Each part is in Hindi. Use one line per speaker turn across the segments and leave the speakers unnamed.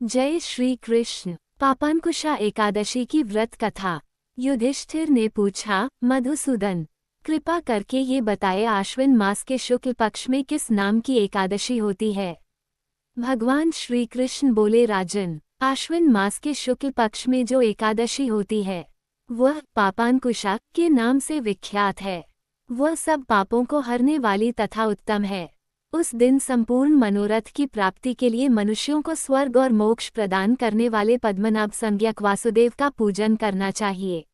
जय श्री कृष्ण। पापांकुशा एकादशी की व्रत कथा। युधिष्ठिर ने पूछा, मधुसूदन, कृपा करके ये बताए आश्विन मास के शुक्ल पक्ष में किस नाम की एकादशी होती है। भगवान श्री कृष्ण बोले, राजन, आश्विन मास के शुक्ल पक्ष में जो एकादशी होती है वह पापांकुशा के नाम से विख्यात है। वह सब पापों को हरने वाली तथा उत्तम है। उस दिन संपूर्ण मनोरथ की प्राप्ति के लिए मनुष्यों को स्वर्ग और मोक्ष प्रदान करने वाले पद्मनाभ संज्ञक वासुदेव का पूजन करना चाहिए।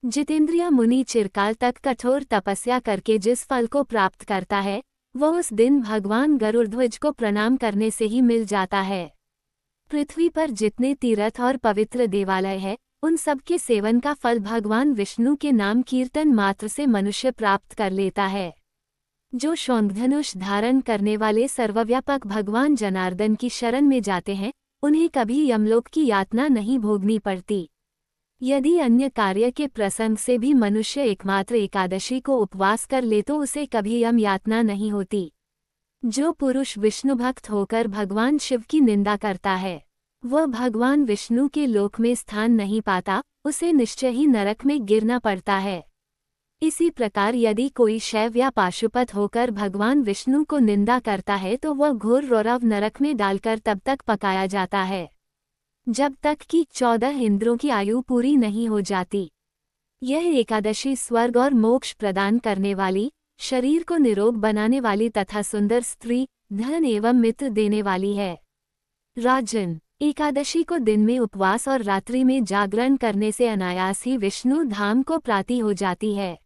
जितेंद्रिय मुनि चिरकाल तक कठोर तपस्या करके जिस फल को प्राप्त करता है वह उस दिन भगवान गरुड़ध्वज को प्रणाम करने से ही मिल जाता है। पृथ्वी पर जितने तीर्थ और पवित्र देवालय है उन सब के सेवन का फल भगवान विष्णु के नाम कीर्तन मात्र से मनुष्य प्राप्त कर लेता है। जो शौंखधनुष धारण करने वाले सर्वव्यापक भगवान जनार्दन की शरण में जाते हैं उन्हें कभी यमलोक की यातना नहीं भोगनी पड़ती। यदि अन्य कार्य के प्रसंग से भी मनुष्य एकमात्र एकादशी को उपवास कर ले तो उसे कभी यम यातना नहीं होती। जो पुरुष विष्णु भक्त होकर भगवान शिव की निंदा करता है वह भगवान विष्णु के लोक में स्थान नहीं पाता, उसे निश्चय ही नरक में गिरना पड़ता है। इसी प्रकार यदि कोई शैव या पाशुपत होकर भगवान विष्णु को निंदा करता है तो वह घोर रौरव नरक में डालकर तब तक पकाया जाता है जब तक कि 14 इंद्रों की आयु पूरी नहीं हो जाती। यह एकादशी स्वर्ग और मोक्ष प्रदान करने वाली, शरीर को निरोग बनाने वाली तथा सुंदर स्त्री, धन एवं मित्र देने वाली है। राजन, एकादशी को दिन में उपवास और रात्रि में जागरण करने से अनायास ही विष्णु धाम को प्राप्ति हो जाती है।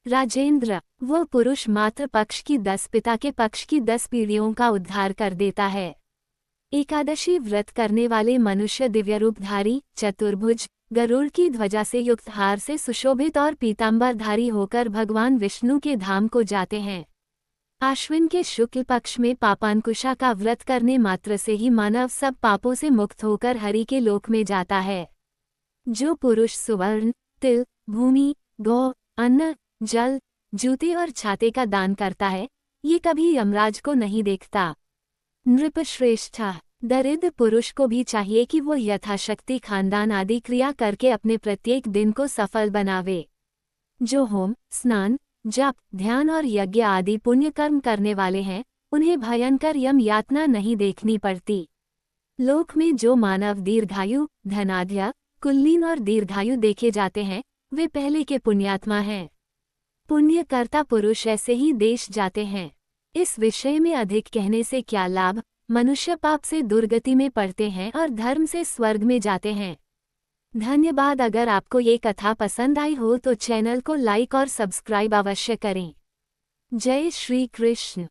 राजेंद्र, वह पुरुष मातृ पक्ष की 10 पिता के पक्ष की 10 पीढ़ियों का उद्धार कर देता है। एकादशी व्रत करने वाले मनुष्य दिव्यरूपधारी, चतुर्भुज, गरुड़ की ध्वजा से युक्त हार से सुशोभित और पीतांबरधारी होकर भगवान विष्णु के धाम को जाते हैं। आश्विन के शुक्ल पक्ष में पापांकुशा का व्रत करने मात्र से ही मानव सब पापों से मुक्त होकर हरि के लोक में जाता है। जो पुरुष सुवर्ण, तिल, भूमि, गौ, अन्न, जल, जूते और छाते का दान करता है ये कभी यमराज को नहीं देखता। नृपश्रेष्ठा, दरिद्र पुरुष को भी चाहिए कि वो यथाशक्ति खानदान आदि क्रिया करके अपने प्रत्येक दिन को सफल बनावे। जो होम, स्नान, जप, ध्यान और यज्ञ आदि पुण्य कर्म करने वाले हैं उन्हें भयंकर यम यातना नहीं देखनी पड़ती। लोक में जो मानव दीर्घायु, धनाढ्य, कुलीन और दीर्घायु देखे जाते हैं वे पहले के पुण्यात्मा हैं। पुण्य कर्ता पुरुष ऐसे ही देश जाते हैं। इस विषय में अधिक कहने से क्या लाभ। मनुष्य पाप से दुर्गति में पड़ते हैं और धर्म से स्वर्ग में जाते हैं। धन्यवाद। अगर आपको ये कथा पसंद आई हो तो चैनल को लाइक और सब्सक्राइब अवश्य करें। जय श्री कृष्ण।